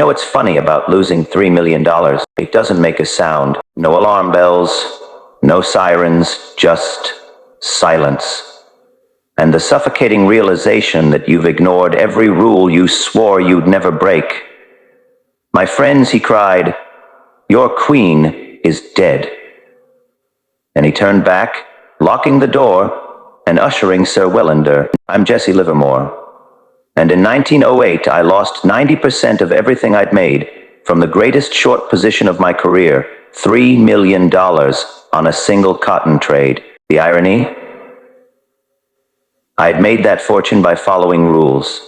It's funny about losing $3 million. It doesn't make a sound. No alarm bells, no sirens, just silence. And the suffocating realization that you've ignored every rule you swore you'd never break. My friends, he cried, your queen is dead. And he turned back, locking the door and ushering Sir Wellender. I'm Jesse Livermore. And in 1908, I lost 90% of everything I'd made from the greatest short position of my career, $3 million on a single cotton trade. The irony? I had made that fortune by following rules.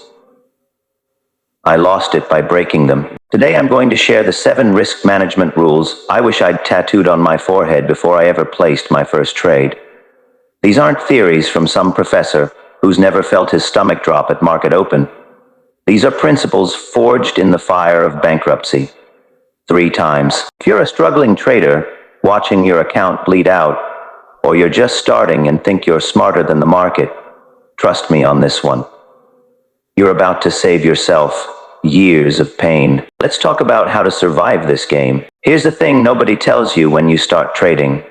I lost it by breaking them. Today I'm going to share the 7 risk management rules I wish I'd tattooed on my forehead before I ever placed my first trade. These aren't theories from some professor who's never felt his stomach drop at market open. These are principles forged in the fire of bankruptcy. 3 times. If you're a struggling trader watching your account bleed out, or you're just starting and think you're smarter than the market, trust me on this one. You're about to save yourself years of pain. Let's talk about how to survive this game. Here's the thing nobody tells you when you start trading.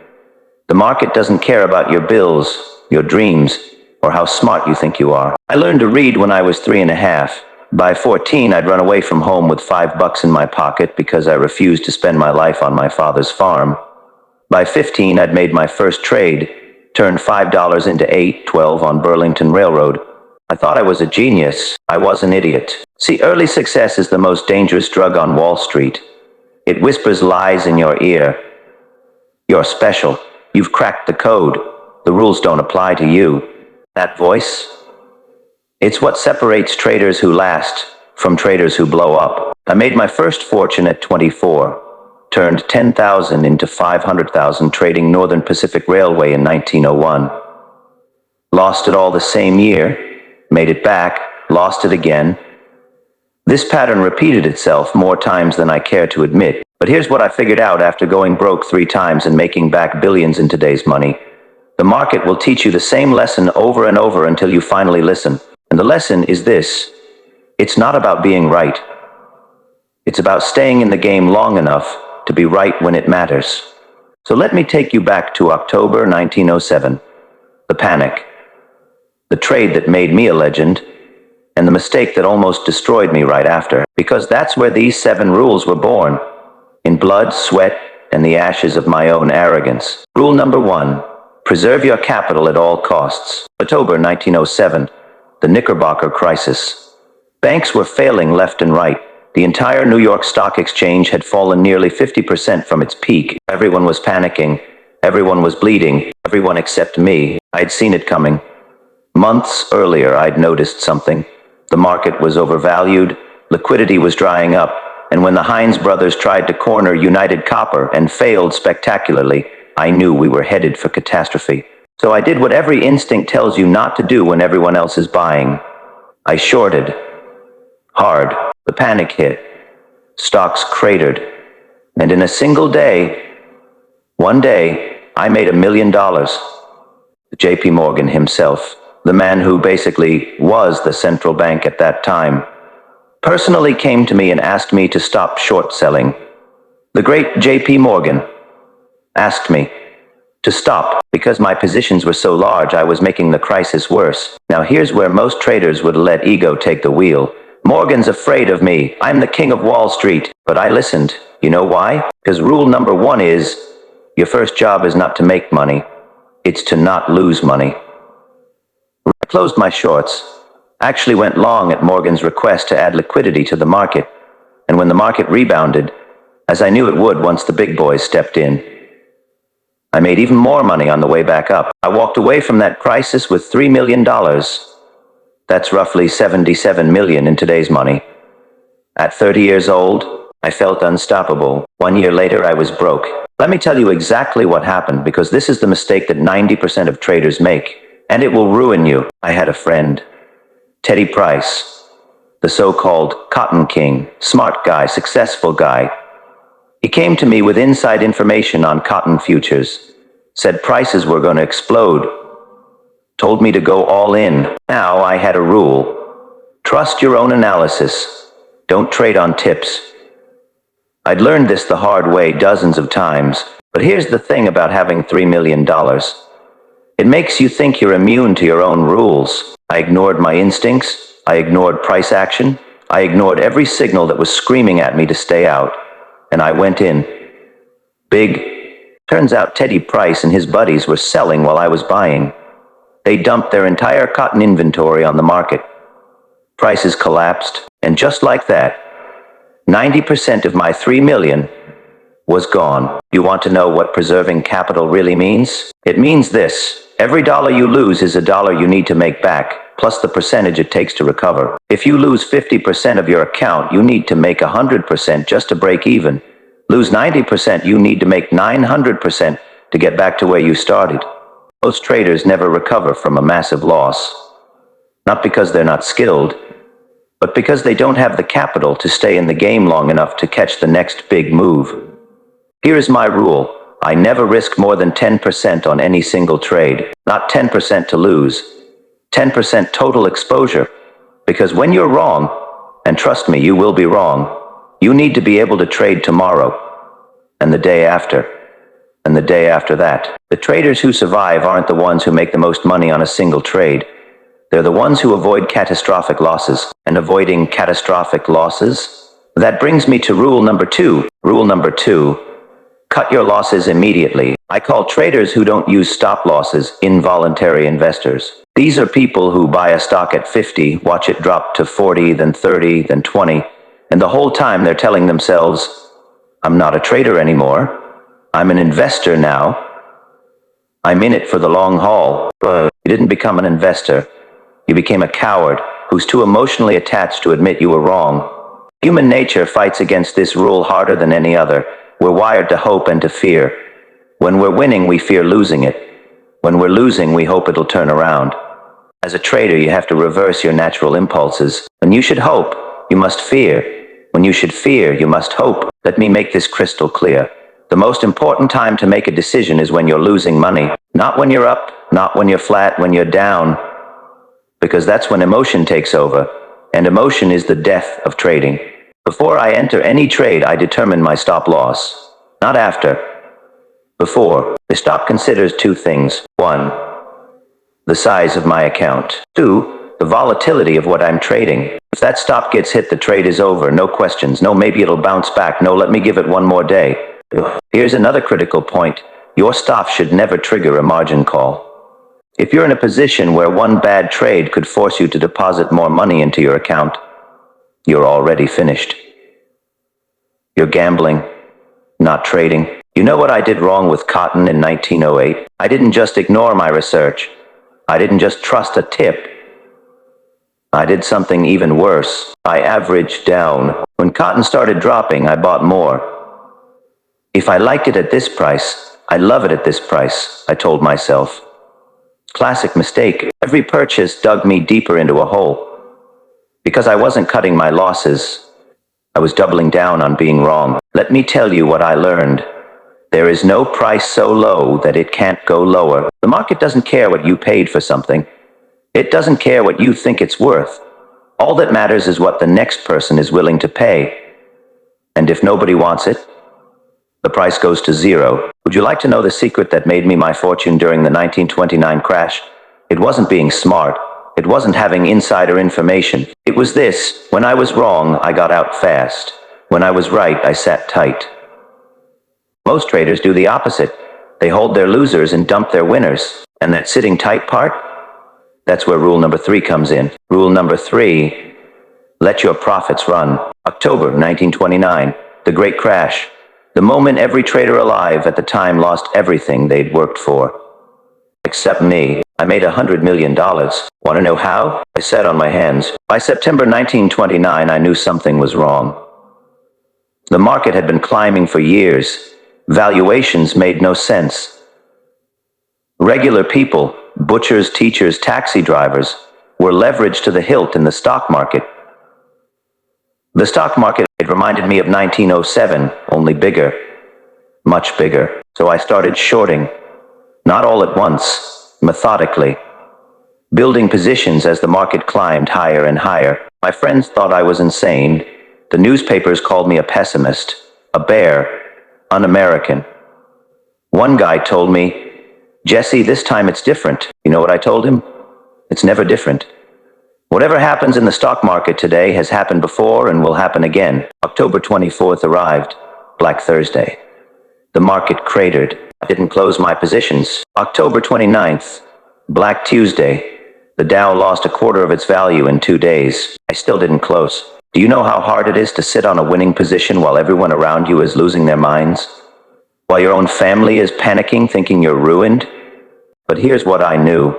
The market doesn't care about your bills, your dreams, or how smart you think you are. I learned to read when I was 3.5. By 14, I'd run away from home with $5 in my pocket because I refused to spend my life on my father's farm. By 15, I'd made my first trade, turned $5 into $8, $12 on Burlington Railroad. I thought I was a genius. I was an idiot. See, early success is the most dangerous drug on Wall Street. It whispers lies in your ear. You're special. You've cracked the code. The rules don't apply to you. That voice? It's what separates traders who last from traders who blow up. I made my first fortune at 24. Turned 10,000 into 500,000 trading Northern Pacific Railway in 1901. Lost it all the same year, made it back, lost it again. This pattern repeated itself more times than I care to admit. But here's what I figured out after going broke 3 times and making back billions in today's money. The market will teach you the same lesson over and over until you finally listen. And the lesson is this: it's not about being right. It's about staying in the game long enough to be right when it matters. So let me take you back to October 1907. The panic. The trade that made me a legend, and the mistake that almost destroyed me right after. Because that's where these 7 rules were born. In blood, sweat, and the ashes of my own arrogance. Rule number 1. Preserve your capital at all costs. October 1907. The Knickerbocker crisis. Banks were failing left and right. The entire New York Stock Exchange had fallen nearly 50% from its peak. Everyone was panicking. Everyone was bleeding. Everyone except me. I'd seen it coming. Months earlier, I'd noticed something. The market was overvalued. Liquidity was drying up. And when the Hines brothers tried to corner United Copper and failed spectacularly, I knew we were headed for catastrophe. So I did what every instinct tells you not to do when everyone else is buying. I shorted. Hard. The panic hit. Stocks cratered. And in a single day, one day, I made $1 million. JP Morgan himself, the man who basically was the central bank at that time, personally came to me and asked me to stop short selling. The great JP Morgan asked me to stop because my positions were so large I was making the crisis worse. Now here's where most traders would let ego take the wheel. Morgan's afraid of me. I'm the king of Wall Street. But I listened. You know why? Because rule number 1 is, your first job is not to make money. It's to not lose money. I closed my shorts. Actually went long at Morgan's request to add liquidity to the market. And when the market rebounded, as I knew it would once the big boys stepped in, I made even more money on the way back up. I walked away from that crisis with $3 million. That's roughly 77 million in today's money. At 30 years old, I felt unstoppable. 1 year later, I was broke. Let me tell you exactly what happened, because this is the mistake that 90% of traders make, and it will ruin you. I had a friend, Teddy Price, the so-called Cotton King, smart guy, successful guy. He came to me with inside information on cotton futures, said prices were going to explode, told me to go all in. Now I had a rule: trust your own analysis. Don't trade on tips. I'd learned this the hard way dozens of times, but here's the thing about having $3 million. It makes you think you're immune to your own rules. I ignored my instincts. I ignored price action. I ignored every signal that was screaming at me to stay out. And I went in. Big. Turns out Teddy Price and his buddies were selling while I was buying. They dumped their entire cotton inventory on the market. Prices collapsed, and just like that, 90% of my $3 million was gone. You want to know what preserving capital really means? It means this. Every dollar you lose is a dollar you need to make back, plus the percentage it takes to recover. If you lose 50% of your account, you need to make 100% just to break even. Lose 90%, you need to make 900% to get back to where you started. Most traders never recover from a massive loss. Not because they're not skilled, but because they don't have the capital to stay in the game long enough to catch the next big move. Here is my rule. I never risk more than 10% on any single trade. Not 10% to lose. 10% total exposure. Because when you're wrong, and trust me, you will be wrong, you need to be able to trade tomorrow, and the day after, and the day after that. The traders who survive aren't the ones who make the most money on a single trade. They're the ones who avoid catastrophic losses. And avoiding catastrophic losses? That brings me to rule number 2. Rule number 2. Cut your losses immediately. I call traders who don't use stop losses involuntary investors. These are people who buy a stock at 50, watch it drop to 40, then 30, then 20, and the whole time they're telling themselves, I'm not a trader anymore. I'm an investor now. I'm in it for the long haul. But you didn't become an investor. You became a coward who's too emotionally attached to admit you were wrong. Human nature fights against this rule harder than any other. We're wired to hope and to fear. When we're winning, we fear losing it. When we're losing, we hope it'll turn around. As a trader, you have to reverse your natural impulses. When you should hope, you must fear. When you should fear, you must hope. Let me make this crystal clear. The most important time to make a decision is when you're losing money. Not when you're up, not when you're flat, when you're down. Because that's when emotion takes over. And emotion is the death of trading. Before I enter any trade, I determine my stop loss. Not after. Before. The stop considers 2 things. 1. The size of my account. 2. The volatility of what I'm trading. If that stop gets hit, the trade is over. No questions. No, maybe it'll bounce back. No, let me give it one more day. Here's another critical point. Your stop should never trigger a margin call. If you're in a position where one bad trade could force you to deposit more money into your account, you're already finished. You're gambling, not trading. You know what I did wrong with cotton in 1908? I didn't just ignore my research. I didn't just trust a tip. I did something even worse. I averaged down. When cotton started dropping, I bought more. If I liked it at this price, I'd love it at this price, I told myself. Classic mistake. Every purchase dug me deeper into a hole. Because I wasn't cutting my losses, I was doubling down on being wrong. Let me tell you what I learned. There is no price so low that it can't go lower. The market doesn't care what you paid for something. It doesn't care what you think it's worth. All that matters is what the next person is willing to pay. And if nobody wants it, the price goes to 0. Would you like to know the secret that made me my fortune during the 1929 crash? It wasn't being smart. It wasn't having insider information. It was this. When I was wrong, I got out fast. When I was right, I sat tight. Most traders do the opposite. They hold their losers and dump their winners. And that sitting tight part? That's where rule number 3 comes in. Rule number 3. Let your profits run. October 1929. The Great Crash. The moment every trader alive at the time lost everything they'd worked for. Except me. I made $100 million. Want to know how? I sat on my hands. By September 1929, I knew something was wrong. The market had been climbing for years. Valuations made no sense. Regular people, butchers, teachers, taxi drivers, were leveraged to the hilt in the stock market. The stock market, it reminded me of 1907, only bigger. Much bigger. So I started shorting. Not all at once, methodically. Building positions as the market climbed higher and higher. My friends thought I was insane. The newspapers called me a pessimist. A bear. Un-American. One guy told me, "Jesse, this time it's different." You know what I told him? It's never different. Whatever happens in the stock market today has happened before and will happen again. October 24th arrived. Black Thursday. The market cratered. I didn't close my positions. October 29th. Black Tuesday. The Dow lost a quarter of its value in 2 days. I still didn't close. Do you know how hard it is to sit on a winning position while everyone around you is losing their minds? While your own family is panicking, thinking you're ruined? But here's what I knew.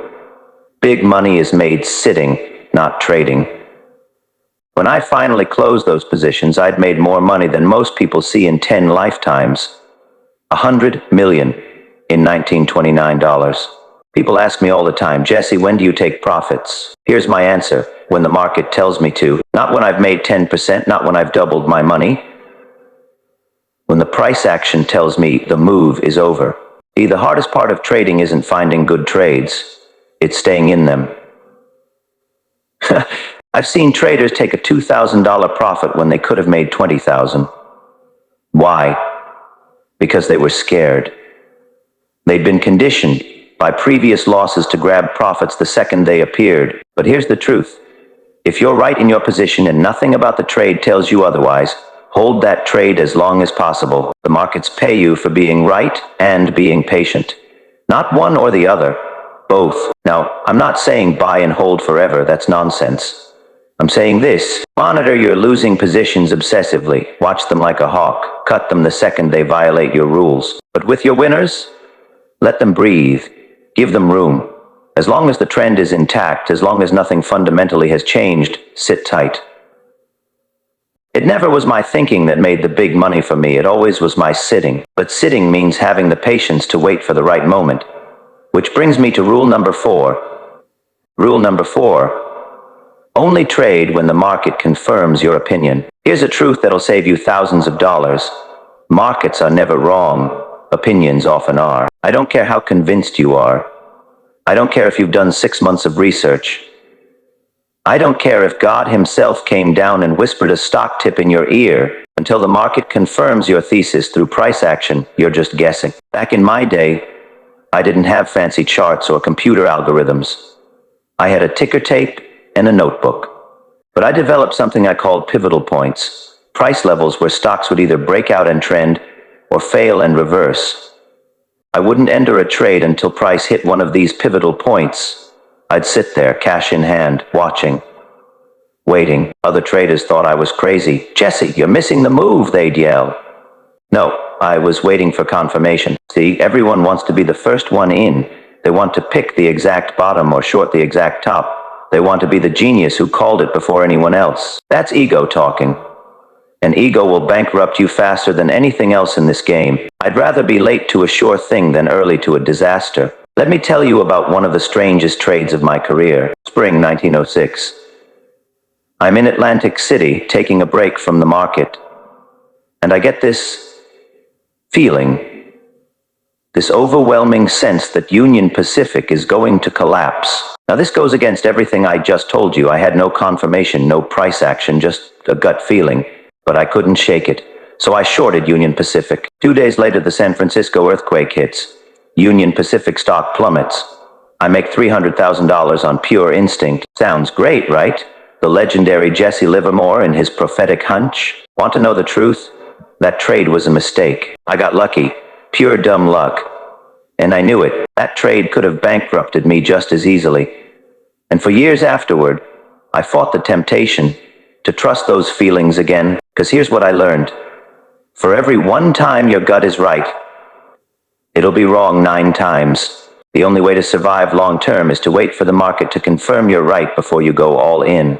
Big money is made sitting, not trading. When I finally closed those positions, I'd made more money than most people see in 10 lifetimes. 100 million in 1929 dollars. People ask me all the time, "Jesse, when do you take profits?" Here's my answer: when the market tells me to. Not when I've made 10%, not when I've doubled my money. When the price action tells me the move is over. See, the hardest part of trading isn't finding good trades. It's staying in them. I've seen traders take a $2,000 profit when they could have made 20,000. Why? Because they were scared. They'd been conditioned by previous losses to grab profits the second they appeared. But here's the truth. If you're right in your position and nothing about the trade tells you otherwise, hold that trade as long as possible. The markets pay you for being right and being patient. Not one or the other, both. Now, I'm not saying buy and hold forever. That's nonsense. I'm saying this: monitor your losing positions obsessively. Watch them like a hawk. Cut them the second they violate your rules. But with your winners, let them breathe. Give them room. As long as the trend is intact, as long as nothing fundamentally has changed, sit tight. It never was my thinking that made the big money for me. It always was my sitting. But sitting means having the patience to wait for the right moment. Which brings me to rule number 4. Rule number 4. Only trade when the market confirms your opinion. Here's a truth that'll save you thousands of dollars. Markets are never wrong. Opinions often are. I don't care how convinced you are. I don't care if you've done 6 months of research. I don't care if God himself came down and whispered a stock tip in your ear. Until the market confirms your thesis through price action, you're just guessing. Back in my day, I didn't have fancy charts or computer algorithms. I had a ticker tape and a notebook. But I developed something I called pivotal points. Price levels where stocks would either break out and trend or fail and reverse. I wouldn't enter a trade until price hit one of these pivotal points. I'd sit there, cash in hand, watching, waiting. Other traders thought I was crazy. "Jesse, you're missing the move," they'd yell. No, I was waiting for confirmation. See, everyone wants to be the first one in. They want to pick the exact bottom or short the exact top. They want to be the genius who called it before anyone else. That's ego talking. And ego will bankrupt you faster than anything else in this game. I'd rather be late to a sure thing than early to a disaster. Let me tell you about one of the strangest trades of my career. Spring 1906. I'm in Atlantic City, taking a break from the market. And I get this feeling, this overwhelming sense that Union Pacific is going to collapse. Now this goes against everything I just told you. I had no confirmation, no price action, just a gut feeling. But I couldn't shake it. So I shorted Union Pacific. 2 days later, the San Francisco earthquake hits. Union Pacific stock plummets. I make $300,000 on pure instinct. Sounds great, right? The legendary Jesse Livermore and his prophetic hunch. Want to know the truth? That trade was a mistake. I got lucky. Pure dumb luck. And I knew it. That trade could have bankrupted me just as easily. And for years afterward, I fought the temptation to trust those feelings again. Because here's what I learned. For every one time your gut is right, it'll be wrong 9 times. The only way to survive long term is to wait for the market to confirm you're right before you go all in.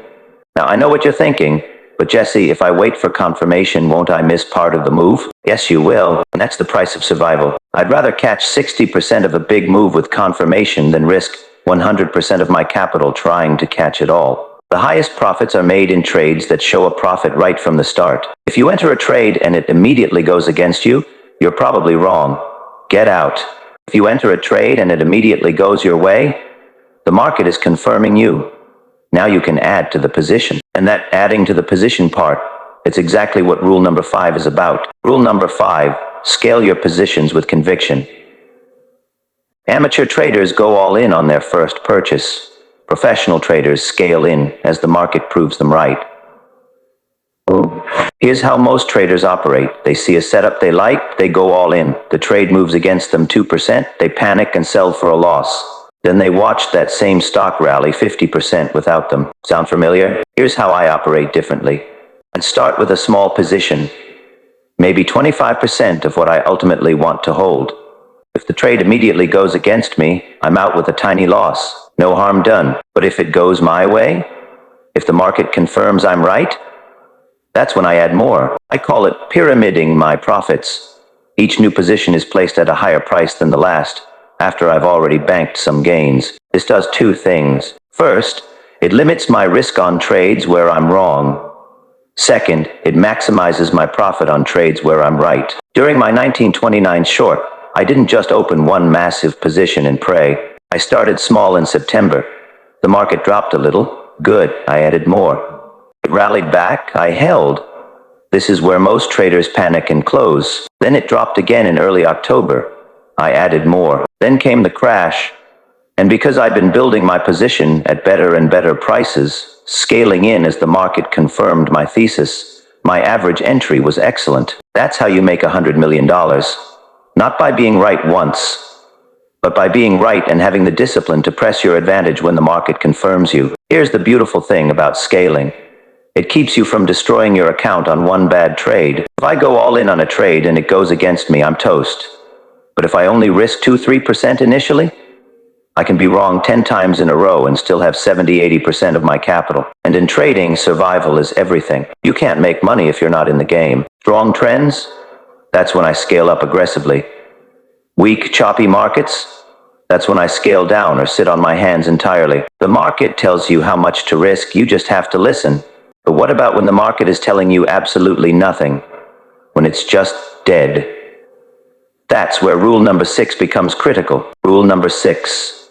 Now, I know what you're thinking, but Jesse, if I wait for confirmation, won't I miss part of the move? Yes, you will, and that's the price of survival. I'd rather catch 60% of a big move with confirmation than risk 100% of my capital trying to catch it all. The highest profits are made in trades that show a profit right from the start. If you enter a trade and it immediately goes against you, you're probably wrong. Get out. If you enter a trade and it immediately goes your way, the market is confirming you. Now you can add to the position. And that adding to the position part, It's exactly what rule number 5 is about. Rule number 5, scale your positions with conviction. Amateur traders go all in on their first purchase. Professional traders scale in as the market proves them right. Here's how most traders operate. They see a setup they like, they go all in. The trade moves against them 2%, they panic and sell for a loss. Then they watch that same stock rally 50% without them. Sound familiar? Here's how I operate differently. I'd start with a small position, maybe 25% of what I ultimately want to hold. If the trade immediately goes against me, I'm out with a tiny loss. No harm done. But if it goes my way, if the market confirms I'm right, that's when I add more. I call it pyramiding my profits. Each new position is placed at a higher price than the last, after I've already banked some gains. This does two things. First, it limits my risk on trades where I'm wrong. Second, it maximizes my profit on trades where I'm right. During my 1929 short, I didn't just open one massive position and pray. I started small in September. The market dropped a little. Good, I added more. It rallied back, I held. This is where most traders panic and close. Then it dropped again in early October. I added more. Then came the crash. And because I'd been building my position at better and better prices, scaling in as the market confirmed my thesis, my average entry was excellent. That's how you make $100 million. Not by being right once, but by being right and having the discipline to press your advantage when the market confirms you. Here's the beautiful thing about scaling. It keeps you from destroying your account on one bad trade. If I go all in on a trade and it goes against me, I'm toast. But if I only risk 2-3% initially, I can be wrong 10 times in a row and still have 70-80% of my capital. And in trading, survival is everything. You can't make money if you're not in the game. Strong trends? That's when I scale up aggressively. Weak, choppy markets? That's when I scale down or sit on my hands entirely. The market tells you how much to risk, you just have to listen. But what about when the market is telling you absolutely nothing? When it's just dead? That's where rule number 6 becomes critical. Rule number 6.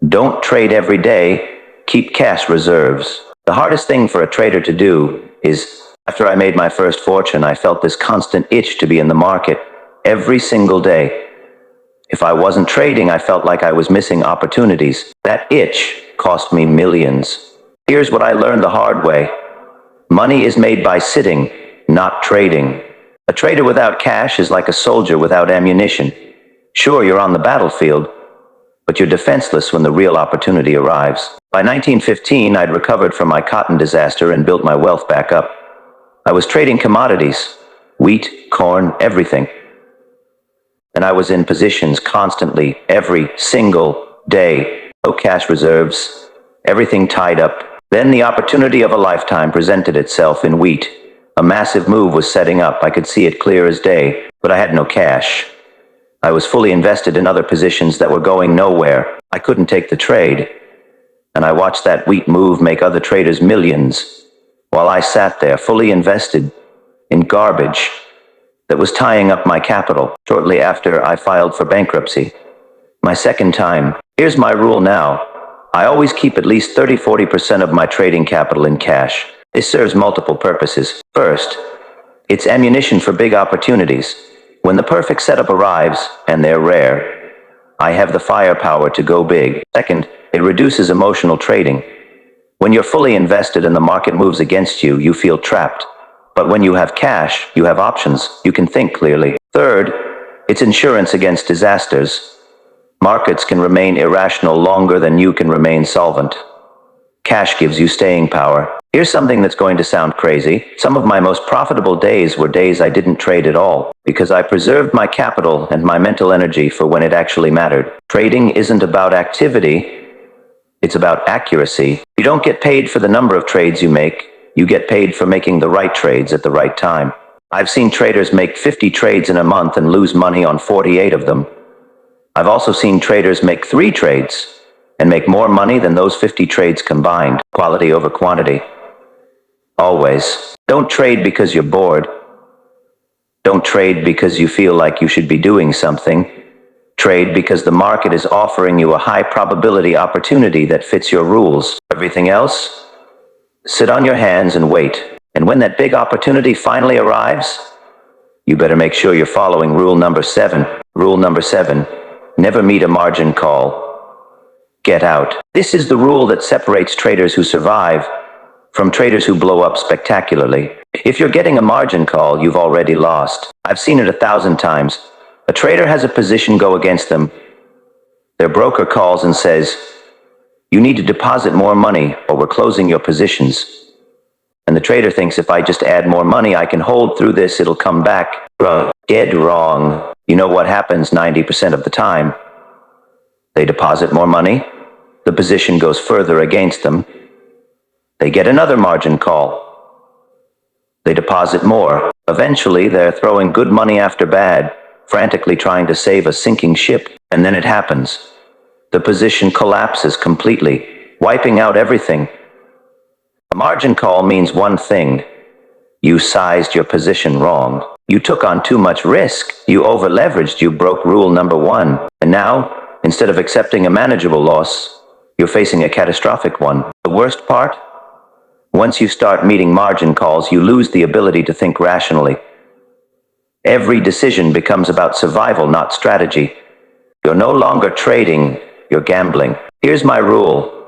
Don't trade every day, keep cash reserves. The hardest thing for a trader to do is, after I made my first fortune, I felt this constant itch to be in the market every single day. If I wasn't trading, I felt like I was missing opportunities. That itch cost me millions. Here's what I learned the hard way. Money is made by sitting, not trading. A trader without cash is like a soldier without ammunition. Sure, you're on the battlefield, but you're defenseless when the real opportunity arrives. By 1915, I'd recovered from my cotton disaster and built my wealth back up. I was trading commodities, wheat, corn, everything. And I was in positions constantly, every single day. No cash reserves, everything tied up. Then the opportunity of a lifetime presented itself in wheat. A massive move was setting up. I could see it clear as day, but I had no cash. I was fully invested in other positions that were going nowhere. I couldn't take the trade. And I watched that wheat move make other traders millions, while I sat there fully invested in garbage that was tying up my capital. Shortly after, I filed for bankruptcy. My second time. Here's my rule now. I always keep at least 30-40% of my trading capital in cash. This serves multiple purposes. First, it's ammunition for big opportunities. When the perfect setup arrives, and they're rare, I have the firepower to go big. Second, it reduces emotional trading. When you're fully invested and the market moves against you, you feel trapped. But when you have cash, you have options. You can think clearly. Third, it's insurance against disasters. Markets can remain irrational longer than you can remain solvent. Cash gives you staying power. Here's something that's going to sound crazy. Some of my most profitable days were days I didn't trade at all, because I preserved my capital and my mental energy for when it actually mattered. Trading isn't about activity, it's about accuracy. You don't get paid for the number of trades you make, you get paid for making the right trades at the right time. I've seen traders make 50 trades in a month and lose money on 48 of them. I've also seen traders make 3 trades and make more money than those 50 trades combined. Quality over quantity. Always. Don't trade because you're bored. Don't trade because you feel like you should be doing something. Trade because the market is offering you a high probability opportunity that fits your rules. Everything else? Sit on your hands and wait. And when that big opportunity finally arrives, you better make sure you're following rule number 7. Rule number 7, never meet a margin call. Get out. This is the rule that separates traders who survive from traders who blow up spectacularly. If you're getting a margin call, you've already lost. I've seen it 1,000 times. A trader has a position go against them. Their broker calls and says, "You need to deposit more money or we're closing your positions." And the trader thinks, if I just add more money, I can hold through this, it'll come back. Dead wrong. You know what happens 90% of the time? They deposit more money. The position goes further against them. They get another margin call. They deposit more. Eventually, they're throwing good money after bad, frantically trying to save a sinking ship. And then it happens. The position collapses completely, wiping out everything. A margin call means one thing. You sized your position wrong. You took on too much risk. You over-leveraged. You broke rule number 1. And now, instead of accepting a manageable loss, you're facing a catastrophic one. The worst part? Once you start meeting margin calls, you lose the ability to think rationally. Every decision becomes about survival, not strategy. You're no longer trading, you're gambling. Here's my rule.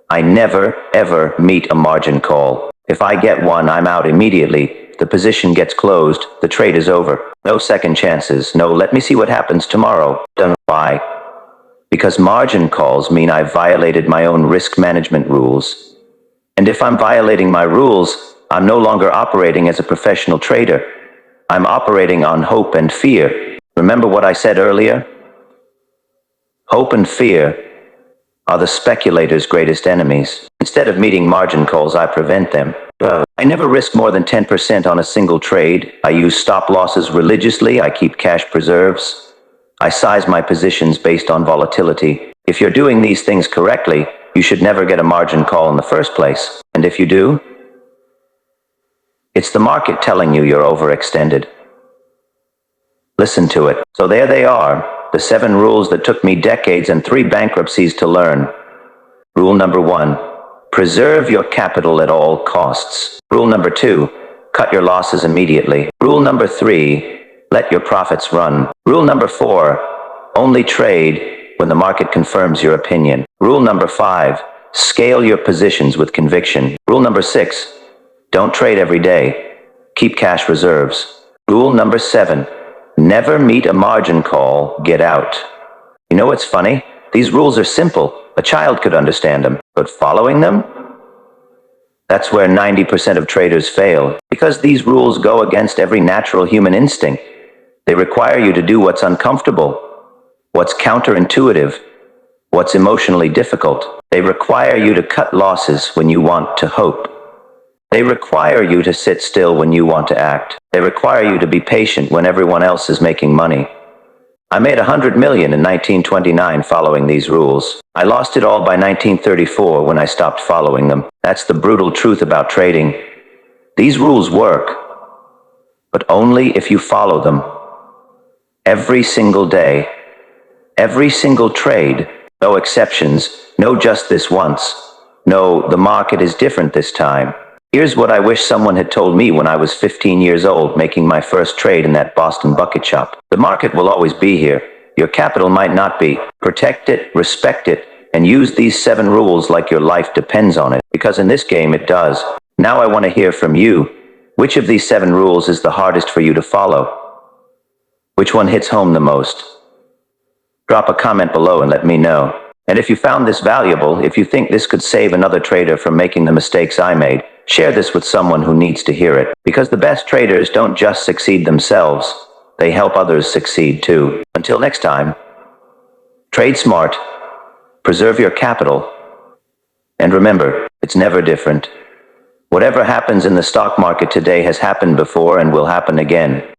I never, ever meet a margin call. If I get one, I'm out immediately. The position gets closed, the trade is over. No second chances, no let me see what happens tomorrow. Why? Because margin calls mean I've violated my own risk management rules. And if I'm violating my rules, I'm no longer operating as a professional trader. I'm operating on hope and fear. Remember what I said earlier? Hope and fear are the speculator's greatest enemies. Instead of meeting margin calls, I prevent them. I never risk more than 10% on a single trade. I use stop losses religiously. I keep cash preserves. I size my positions based on volatility. If you're doing these things correctly, you should never get a margin call in the first place. And if you do, it's the market telling you you're overextended. Listen to it. So there they are, the 7 rules that took me decades and 3 bankruptcies to learn. Rule number 1, preserve your capital at all costs. Rule number 2, cut your losses immediately. Rule number 3, let your profits run. Rule number 4, only trade when the market confirms your opinion. Rule number 5, scale your positions with conviction. Rule number 6, don't trade every day. Keep cash reserves. Rule number 7, never meet a margin call, get out. You know what's funny? These rules are simple. A child could understand them. But following them? That's where 90% of traders fail. Because these rules go against every natural human instinct. They require you to do what's uncomfortable, what's counterintuitive, what's emotionally difficult. They require you to cut losses when you want to hope. They require you to sit still when you want to act. They require you to be patient when everyone else is making money. I made $100 million in 1929 following these rules. I lost it all by 1934 when I stopped following them. That's the brutal truth about trading. These rules work, but only if you follow them. Every single day, every single trade, no exceptions, no just this once. No, the market is different this time. Here's what I wish someone had told me when I was 15 years old making my first trade in that Boston bucket shop. The market will always be here. Your capital might not be. Protect it, respect it, and use these 7 rules like your life depends on it. Because in this game it does. Now I want to hear from you. Which of these 7 rules is the hardest for you to follow? Which one hits home the most? Drop a comment below and let me know. And if you found this valuable, if you think this could save another trader from making the mistakes I made, share this with someone who needs to hear it. Because the best traders don't just succeed themselves, they help others succeed too. Until next time, trade smart, preserve your capital, and remember, it's never different. Whatever happens in the stock market today has happened before and will happen again.